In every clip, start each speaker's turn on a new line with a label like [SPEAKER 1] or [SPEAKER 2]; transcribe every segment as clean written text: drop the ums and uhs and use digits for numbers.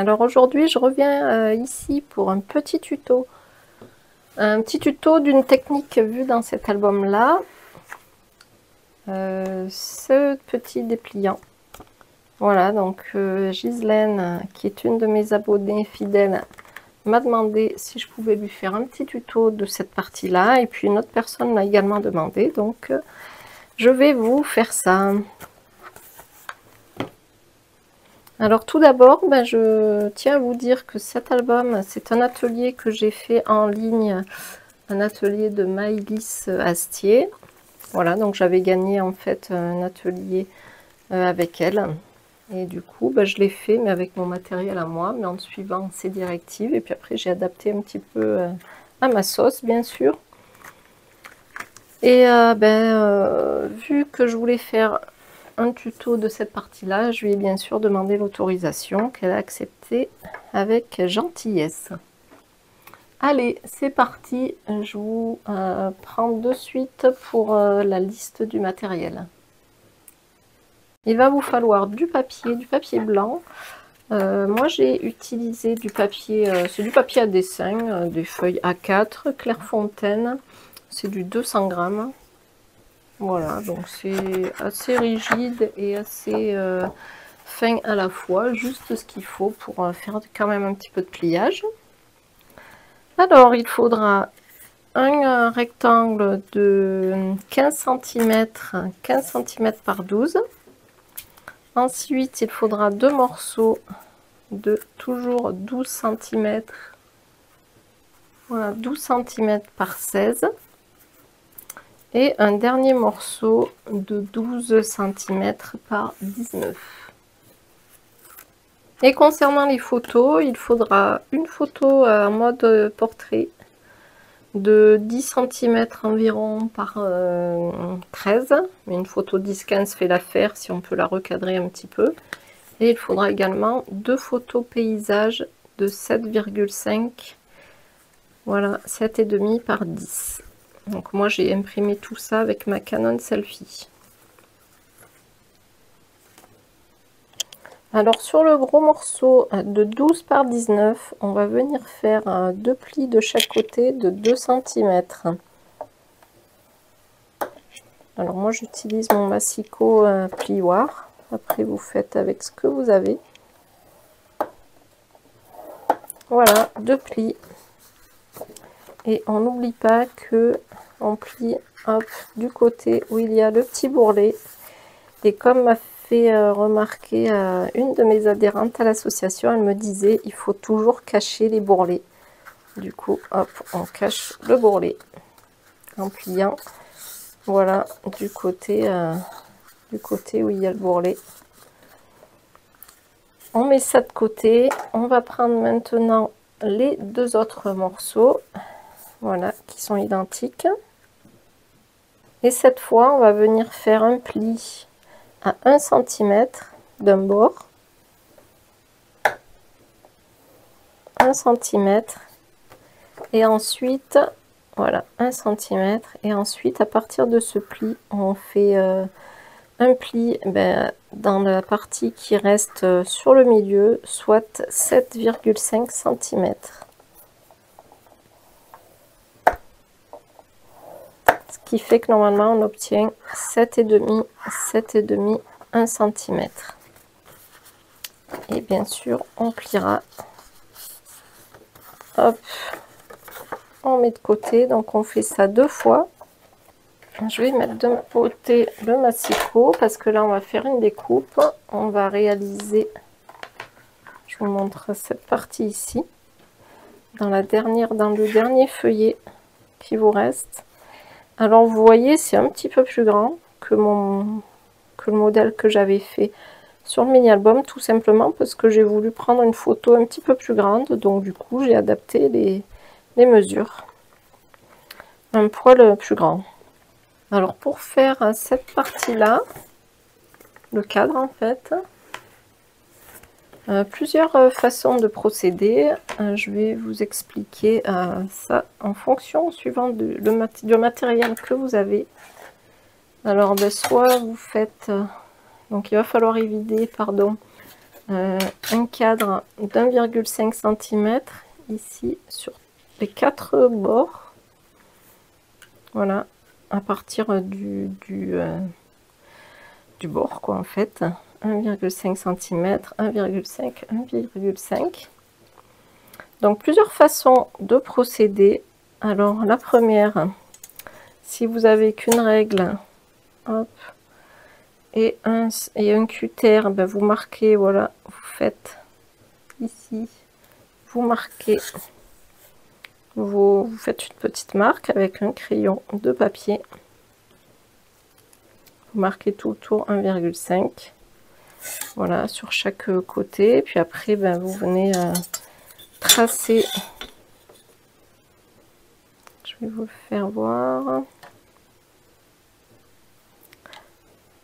[SPEAKER 1] Alors aujourd'hui je reviens ici pour un petit tuto. Un petit tuto d'une technique vue dans cet album là. Ce petit dépliant. Voilà, donc Ghislaine, qui est une de mes abonnées fidèles, m'a demandé si je pouvais lui faire un petit tuto de cette partie là. Et puis une autre personne l'a également demandé, donc je vais vous faire ça. Alors tout d'abord, je tiens à vous dire que cet album, c'est un atelier que j'ai fait en ligne, un atelier de Maëlys Astier. Voilà, donc j'avais gagné en fait un atelier avec elle. Et du coup, je l'ai fait, mais avec mon matériel à moi, mais en suivant ses directives. Et puis après, j'ai adapté un petit peu à ma sauce, bien sûr. Et vu que je voulais faire un tuto de cette partie-là, je lui ai bien sûr demandé l'autorisation qu'elle a acceptée avec gentillesse. Allez, c'est parti, je vous prends de suite pour la liste du matériel. Il va vous falloir du papier blanc. Moi j'ai utilisé du papier, c'est du papier à dessin, des feuilles A4, Clairefontaine, c'est du 200 grammes. Voilà, donc c'est assez rigide et assez fin à la fois, juste ce qu'il faut pour faire quand même un petit peu de pliage. Alors il faudra un rectangle de 15 cm par 12. Ensuite il faudra deux morceaux de toujours 12 cm. Voilà, 12 cm par 16. Et un dernier morceau de 12 cm par 19. Et concernant les photos, il faudra une photo en mode portrait de 10 cm environ par 13. Mais une photo 10-15 fait l'affaire si on peut la recadrer un petit peu. Et il faudra également deux photos paysages de 7,5. Voilà, 7,5 par 10. Donc moi j'ai imprimé tout ça avec ma Canon Selfie. Alors sur le gros morceau de 12 par 19, on va venir faire deux plis de chaque côté de 2 cm. Alors moi j'utilise mon massicot plioir. Après vous faites avec ce que vous avez. Voilà, deux plis. Et on n'oublie pas que on plie hop, du côté où il y a le petit bourrelet. Et comme m'a fait remarquer une de mes adhérentes à l'association, elle me disait il faut toujours cacher les bourrelets. Du coup, hop, on cache le bourrelet en pliant. Voilà, du côté où il y a le bourrelet. On met ça de côté. On va prendre maintenant les deux autres morceaux. Voilà, qui sont identiques. Et cette fois, on va venir faire un pli à 1 cm d'un bord. 1 cm. Et ensuite, voilà, 1 cm. Et ensuite, à partir de ce pli, on fait un pli dans la partie qui reste sur le milieu, soit 7,5 cm. Qui fait que normalement on obtient 7,5, 1 cm. Et bien sûr on pliera. Hop, on met de côté, donc on fait ça deux fois. Je vais mettre de côté le massicot parce que là on va faire une découpe. On va réaliser, je vous montre cette partie ici, dans le dernier feuillet qui vous reste. Alors vous voyez, c'est un petit peu plus grand que le modèle que j'avais fait sur le mini album, tout simplement parce que j'ai voulu prendre une photo un petit peu plus grande, donc du coup j'ai adapté les mesures un poil plus grand. Alors pour faire cette partie là, le cadre en fait, plusieurs façons de procéder. Je vais vous expliquer ça en fonction, suivant du matériel que vous avez. Alors soit vous faites, donc il va falloir évider, pardon, un cadre d'1,5 cm ici sur les 4 bords. Voilà, à partir du bord quoi en fait. 1,5 cm, 1,5, 1,5. Donc plusieurs façons de procéder. Alors la première, si vous avez qu'une règle, hop, et un cutter, ben vous marquez, voilà, vous faites ici, vous marquez, vous faites une petite marque avec un crayon de papier, vous marquez tout le tour 1,5, voilà, sur chaque côté, puis après ben, vous venez tracer, je vais vous le faire voir,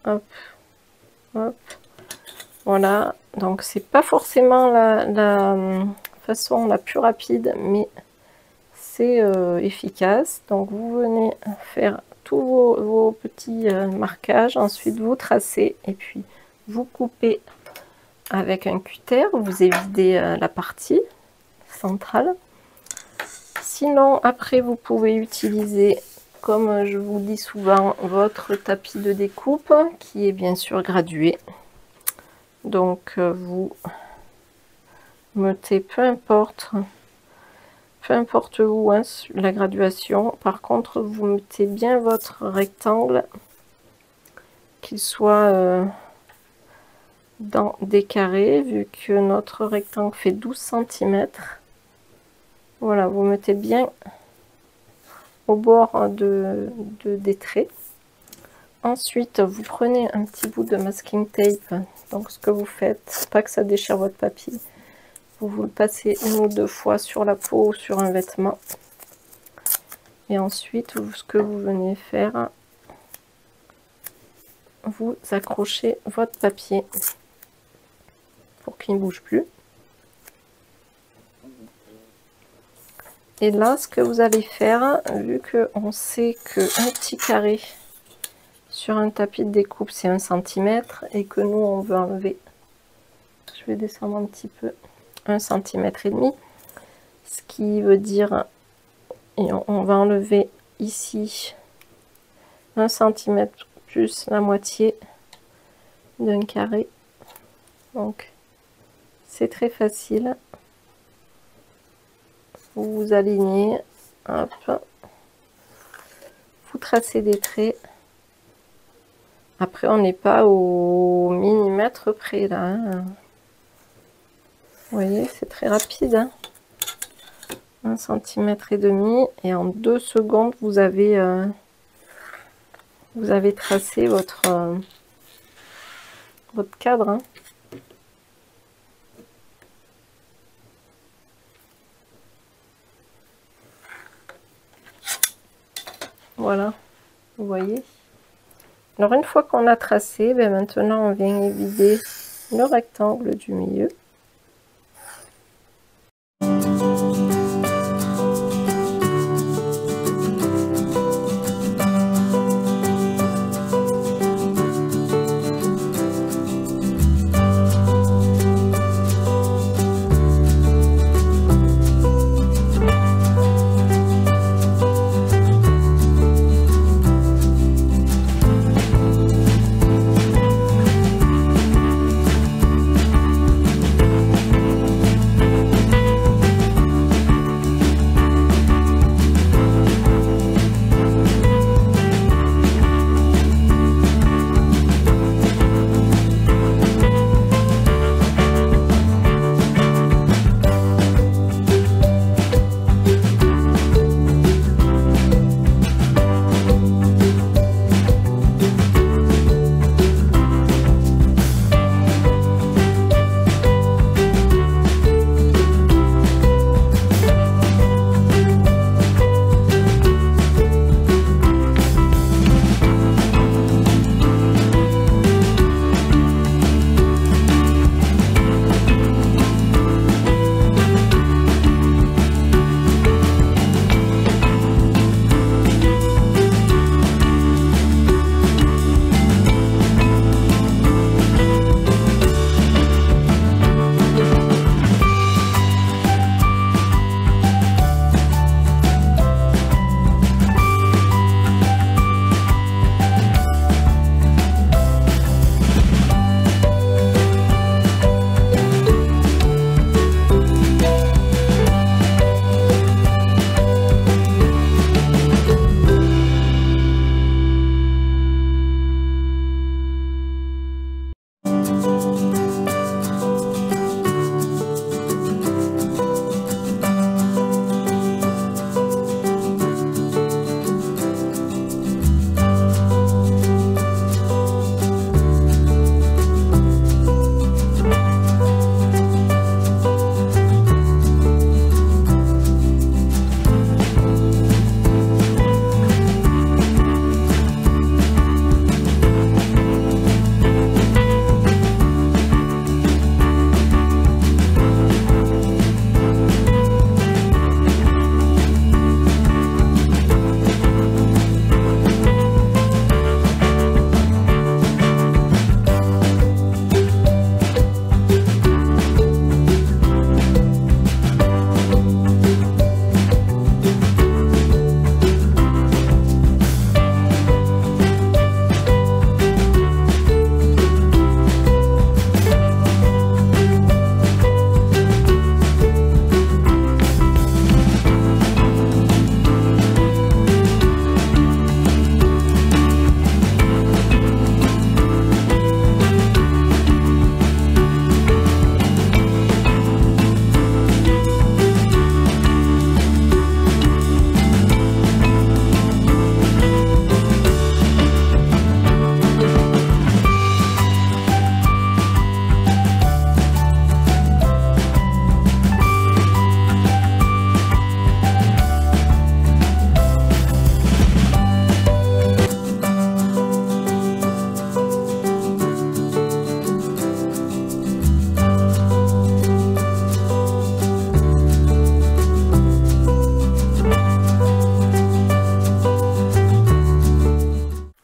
[SPEAKER 1] hop, hop, voilà, donc c'est pas forcément la façon la plus rapide, mais c'est efficace. Donc vous venez faire tous vos petits marquages, ensuite vous tracez et puis vous coupez avec un cutter, vous évidez la partie centrale. Sinon après vous pouvez utiliser, comme je vous dis souvent, votre tapis de découpe qui est bien sûr gradué. Donc vous mettez peu importe où hein, la graduation. Par contre vous mettez bien votre rectangle, qu'il soit dans des carrés, vu que notre rectangle fait 12 cm. Voilà, vous mettez bien au bord des traits. Ensuite vous prenez un petit bout de masking tape. Donc ce que vous faites, pas que ça déchire votre papier, vous le passez 1 ou 2 fois sur la peau ou sur un vêtement. Et ensuite, ce que vous venez faire, vous accrochez votre papier pour qu'il ne bouge plus. Et là, ce que vous allez faire, vu qu'on sait qu'un petit carré sur un tapis de découpe, c'est 1 cm, et que nous, on veut enlever, je vais descendre un petit peu, 1,5 cm, ce qui veut dire, et on va enlever ici 1 cm plus la moitié d'un carré. Donc c'est très facile, vous vous alignez, hop, vous tracez des traits. Après on n'est pas au millimètre près là, hein. Vous voyez, c'est très rapide, hein. 1,5 cm, et en 2 secondes vous avez tracé votre cadre, hein. Voilà, vous voyez. Alors une fois qu'on a tracé, ben maintenant on vient évider le rectangle du milieu.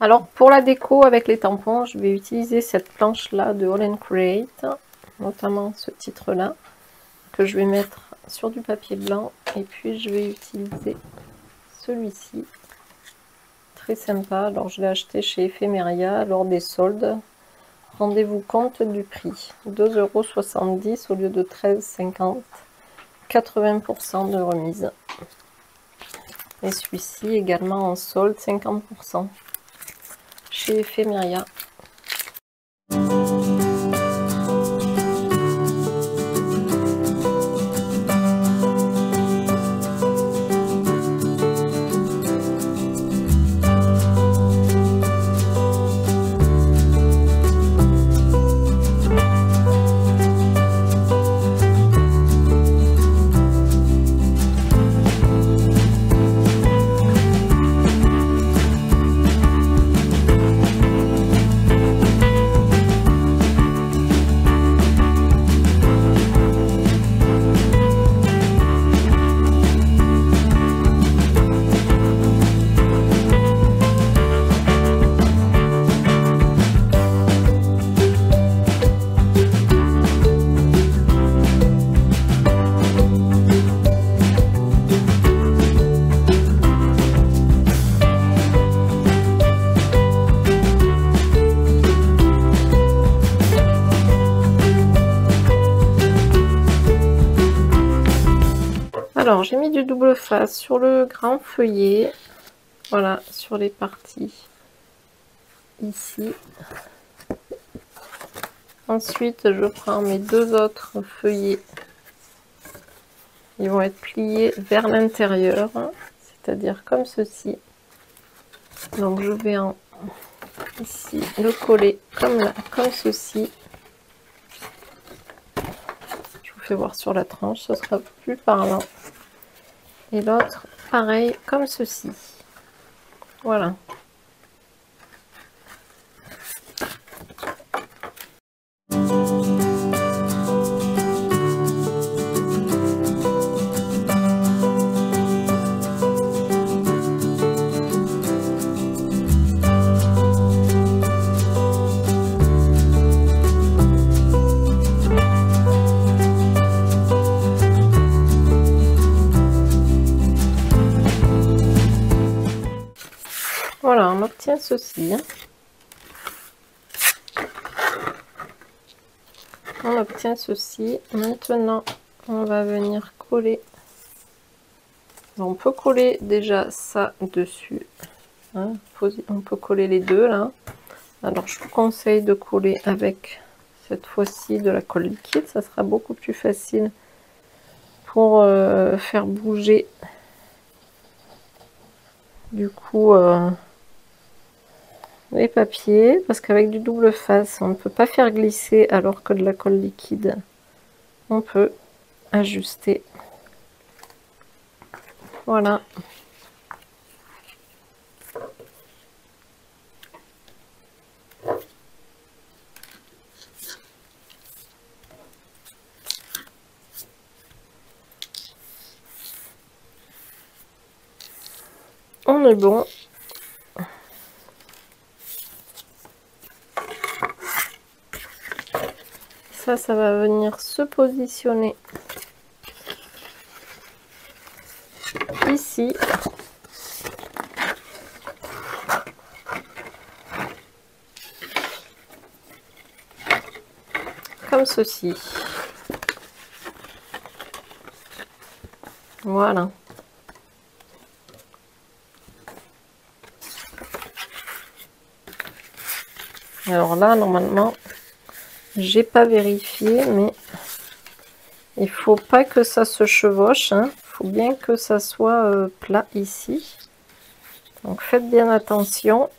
[SPEAKER 1] Alors pour la déco avec les tampons, je vais utiliser cette planche là de All & Create, notamment ce titre là, que je vais mettre sur du papier blanc, et puis je vais utiliser celui-ci, très sympa. Alors je l'ai acheté chez Ephemeria lors des soldes. Rendez-vous compte du prix, 2,70 € au lieu de 13,50 €, 80% de remise. Et celui-ci également en solde, 50% chez Ephemeria. Alors j'ai mis du double face sur le grand feuillet, voilà, sur les parties ici. Ensuite je prends mes deux autres feuillets, ils vont être pliés vers l'intérieur, c'est-à-dire comme ceci. Donc je vais ici le coller comme ceci. Je vous fais voir sur la tranche, ce sera plus parlant. Et l'autre pareil comme ceci. Voilà. Voilà, on obtient ceci. On obtient ceci. Maintenant, on va venir coller. On peut coller déjà ça dessus. Hein, on peut coller les deux là. Alors, je vous conseille de coller avec cette fois-ci de la colle liquide. Ça sera beaucoup plus facile pour faire bouger. Du coup, les papiers, parce qu'avec du double face on ne peut pas faire glisser, alors que de la colle liquide on peut ajuster. Voilà. On est bon. Ça va venir se positionner ici. Comme ceci. Voilà. Alors là, normalement, j'ai pas vérifié, mais il faut pas que ça se chevauche, hein. Il faut bien que ça soit plat ici. Donc faites bien attention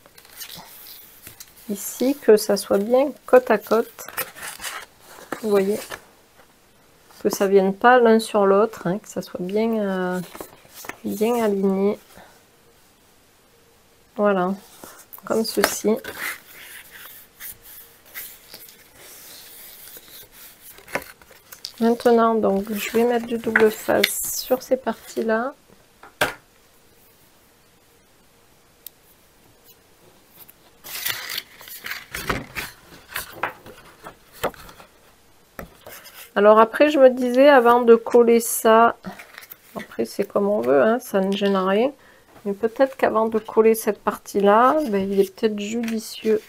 [SPEAKER 1] ici, que ça soit bien côte à côte. Vous voyez, que ça vienne pas l'un sur l'autre, hein, que ça soit bien, bien aligné. Voilà, comme ceci. Maintenant, donc, je vais mettre du double face sur ces parties-là. Alors après, je me disais, avant de coller ça, après c'est comme on veut, hein, ça ne gêne rien. Mais peut-être qu'avant de coller cette partie-là, ben, il est peut-être judicieux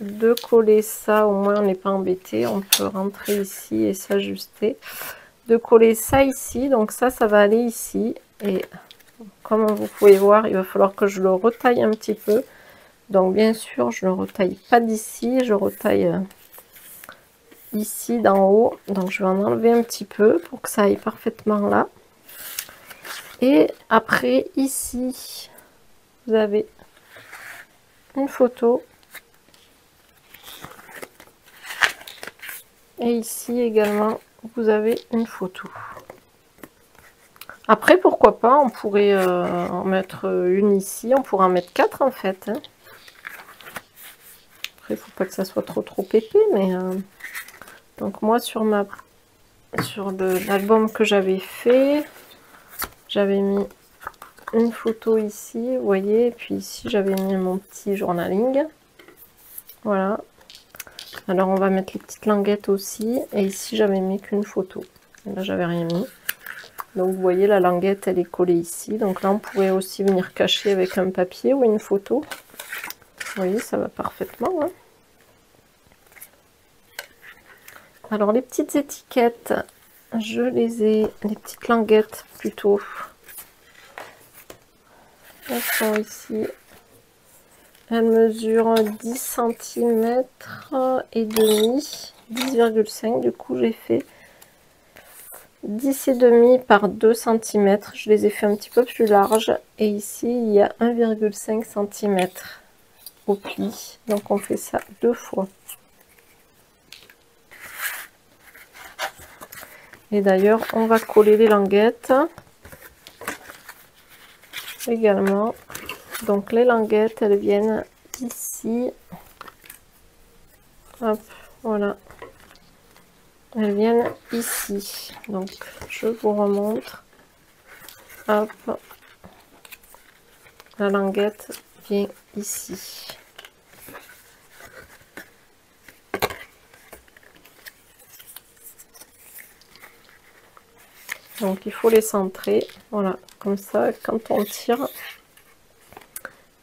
[SPEAKER 1] de coller ça. Au moins, on n'est pas embêté. On peut rentrer ici et s'ajuster. De coller ça ici. Donc ça va aller ici. Et comme vous pouvez voir, il va falloir que je le retaille un petit peu. Donc bien sûr, je ne le retaille pas d'ici. Je retaille ici d'en haut. Donc je vais en enlever un petit peu pour que ça aille parfaitement là. Et après, ici, vous avez une photo. Et ici également, vous avez une photo. Après, pourquoi pas, on pourrait en mettre une ici. On pourrait en mettre 4 en fait. Hein. Après, il ne faut pas que ça soit trop épais. Mais donc moi, sur l'album que j'avais fait, j'avais mis une photo ici, vous voyez. Et puis ici, j'avais mis mon petit journaling. Voilà. Alors, on va mettre les petites languettes aussi. Et ici, j'avais mis qu'une photo. Et là, j'avais rien mis. Donc, vous voyez, la languette, elle est collée ici. Donc là, on pourrait aussi venir cacher avec un papier ou une photo. Vous voyez, ça va parfaitement. Hein. Alors, les petites étiquettes, je les ai... Les petites languettes, plutôt. Elles sont ici. Elles mesurent 10 cm et demi. 10,5. Du coup, j'ai fait 10,5 par 2 cm. Je les ai fait un petit peu plus larges. Et ici, il y a 1,5 cm au pli. Donc, on fait ça 2 fois. Et d'ailleurs, on va coller les languettes également. Donc, les languettes, elles viennent ici. Hop, voilà. Elles viennent ici. Donc, je vous remontre. Hop. La languette vient ici. Donc, il faut les centrer. Voilà, comme ça, quand on tire,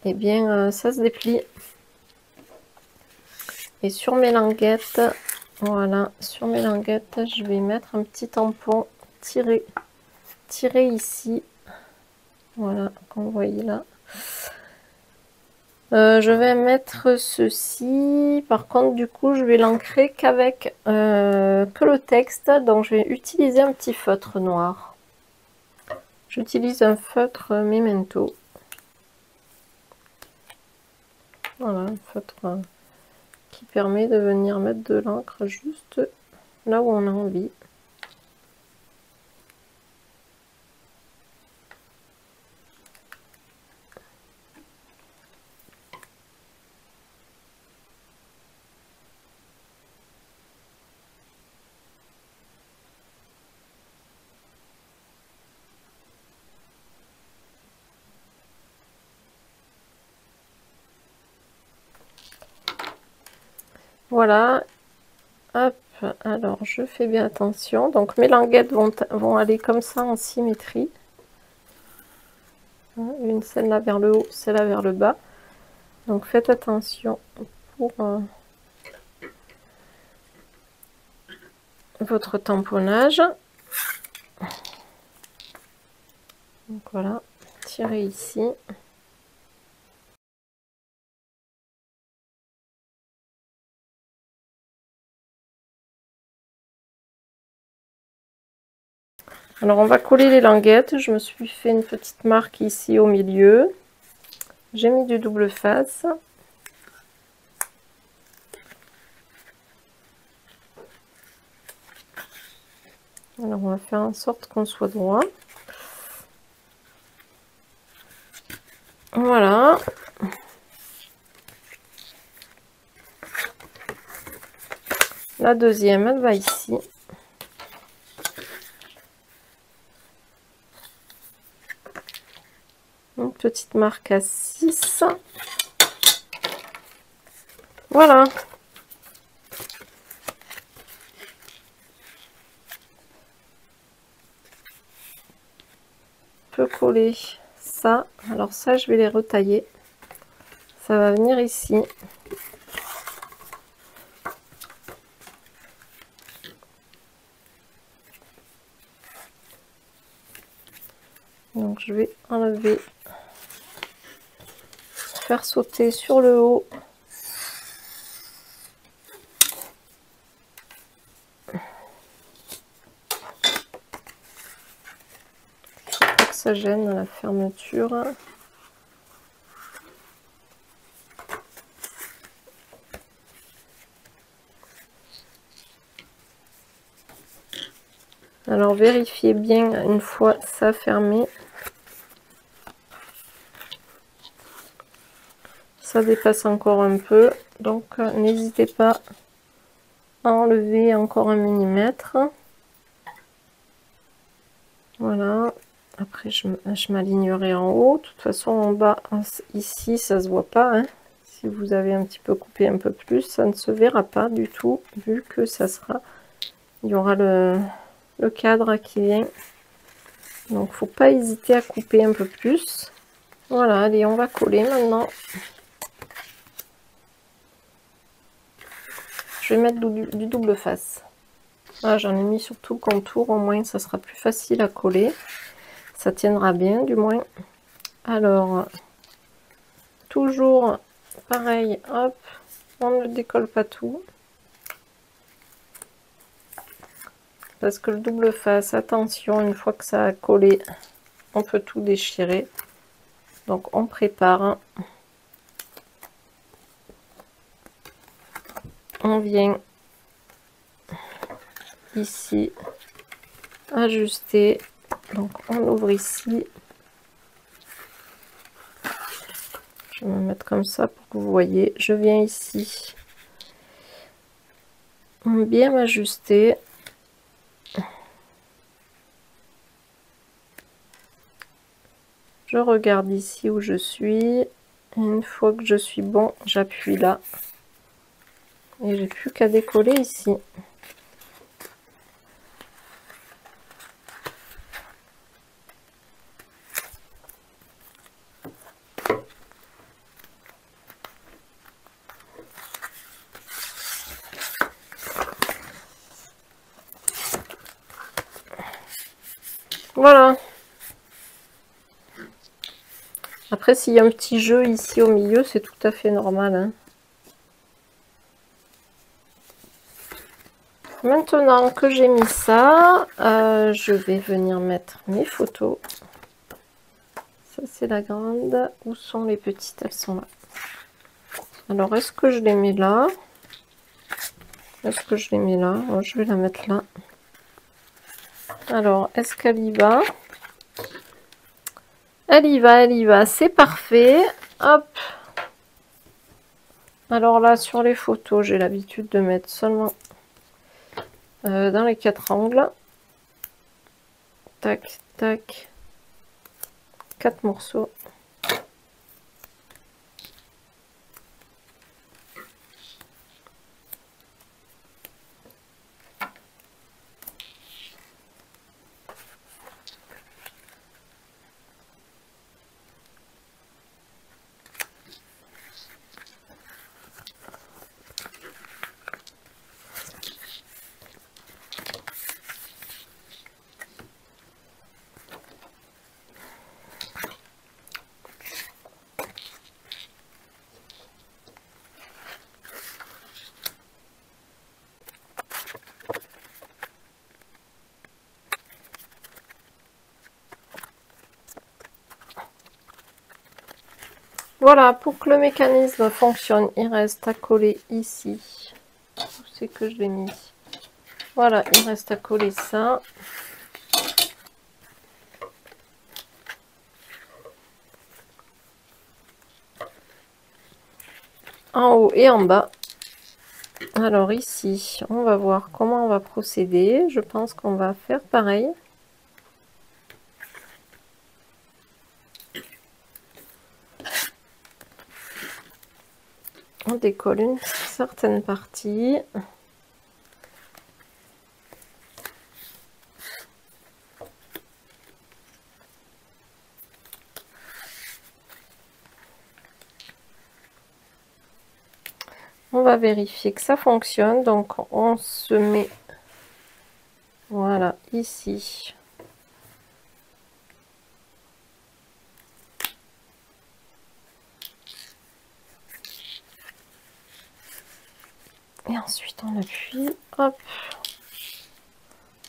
[SPEAKER 1] eh bien, ça se déplie. Et sur mes languettes, voilà, sur mes languettes, je vais mettre un petit tampon tiré ici. Voilà, comme vous voyez là. Je vais mettre ceci. Par contre, du coup, je vais l'ancrer qu'avec que le texte. Donc, je vais utiliser un petit feutre noir. J'utilise un feutre Memento. Voilà, un feutre qui permet de venir mettre de l'encre juste là où on a envie. Voilà, hop, alors je fais bien attention. Donc mes languettes vont aller comme ça en symétrie. Une celle-là vers le haut, celle-là vers le bas. Donc faites attention pour votre tamponnage. Donc voilà, tirez ici. Alors on va coller les languettes. Je me suis fait une petite marque ici au milieu. J'ai mis du double face. Alors on va faire en sorte qu'on soit droit. Voilà. La deuxième, elle va ici. Une petite marque à 6. Voilà. coller ça. Alors ça, je vais les retailler. Ça va venir ici. Donc je vais enlever, faire sauter sur le haut. Pour que ça gêne la fermeture. Alors vérifiez bien une fois ça fermé. Ça dépasse encore un peu, donc n'hésitez pas à enlever encore 1 millimètre. Voilà. Après je m'alignerai en haut. De toute façon en bas, ici ça se voit pas, hein. Si vous avez un petit peu coupé un peu plus, ça ne se verra pas du tout, vu que ça sera, il y aura le cadre qui vient. Donc faut pas hésiter à couper un peu plus. Voilà, allez, on va coller maintenant. Je vais mettre du double face. Là, j'en ai mis sur tout le contour, au moins ça sera plus facile à coller. Ça tiendra bien du moins. Alors, toujours pareil, hop, on ne décolle pas tout. Parce que le double face, attention, une fois que ça a collé, on peut tout déchirer. Donc on prépare. On vient ici ajuster. Donc on ouvre ici. Je vais me mettre comme ça pour que vous voyez. Je viens ici bien m'ajuster. Je regarde ici où je suis. Et une fois que je suis bon, j'appuie là. Et j'ai plus qu'à décoller ici. Voilà. Après, s'il y a un petit jeu ici au milieu, c'est tout à fait normal, hein. Maintenant que j'ai mis ça, je vais venir mettre mes photos. Ça, c'est la grande. Où sont les petites? Elles sont là. Alors, est-ce que je les mets là? Est-ce que je les mets là? Oh, je vais la mettre là. Alors, est-ce qu'elle y va? Elle y va, elle y va. C'est parfait. Hop. Alors là, sur les photos, j'ai l'habitude de mettre seulement dans les 4 angles. Tac, tac. 4 morceaux. Voilà, pour que le mécanisme fonctionne, il reste à coller ici. Où c'est que je l'ai mis? Voilà, il reste à coller ça. En haut et en bas. Alors ici, on va voir comment on va procéder. Je pense qu'on va faire pareil. On décolle une certaine partie. On va vérifier que ça fonctionne. Donc on se met, voilà, ici. Et ensuite on appuie, hop,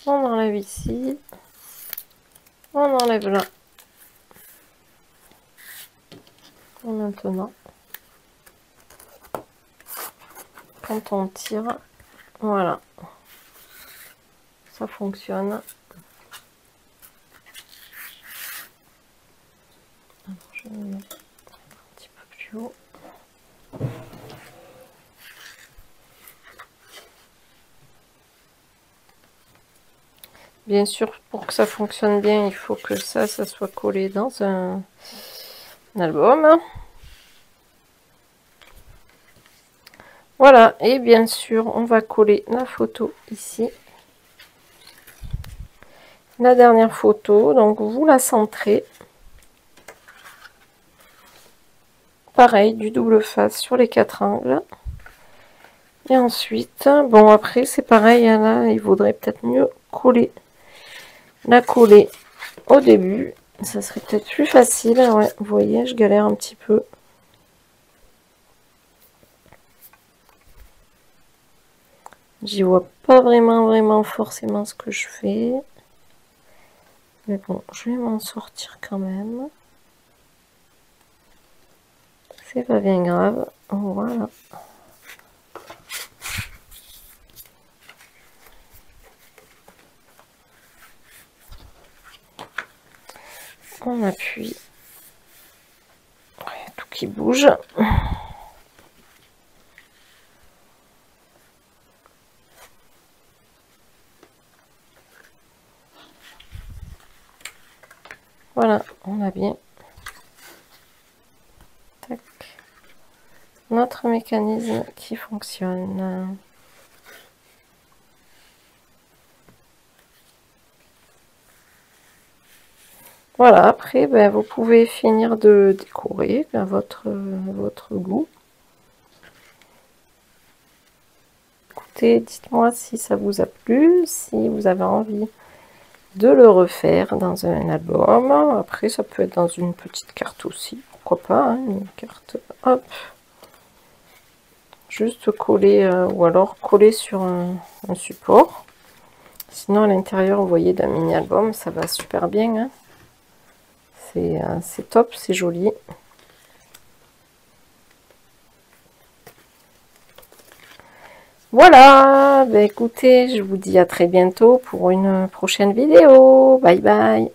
[SPEAKER 1] on enlève ici, on enlève là. Et maintenant, quand on tire, voilà, ça fonctionne. Alors, je vais le mettre un petit peu plus haut. Bien sûr, pour que ça fonctionne bien, il faut que ça soit collé dans un album. Voilà, et bien sûr, on va coller la photo ici. La dernière photo, donc vous la centrez. Pareil, du double face sur les 4 angles. Et ensuite, bon après c'est pareil, hein, là il vaudrait peut-être mieux coller. La coller au début, ça serait peut-être plus facile. Ouais, vous voyez, je galère un petit peu. J'y vois pas vraiment forcément ce que je fais. Mais bon, je vais m'en sortir quand même. C'est pas bien grave. Voilà. On appuie. Ouais, tout qui bouge. Voilà, on a bien. Tac. Notre mécanisme qui fonctionne. Voilà, après, ben, vous pouvez finir de décorer à votre goût. Écoutez, dites-moi si ça vous a plu, si vous avez envie de le refaire dans un album. Après, ça peut être dans une petite carte aussi, pourquoi pas, hein, une carte, hop. Juste coller, ou alors coller sur un support. Sinon, à l'intérieur, vous voyez, d'un mini-album, ça va super bien, hein. C'est top, c'est joli. Voilà, ben écoutez, je vous dis à très bientôt pour une prochaine vidéo. Bye bye.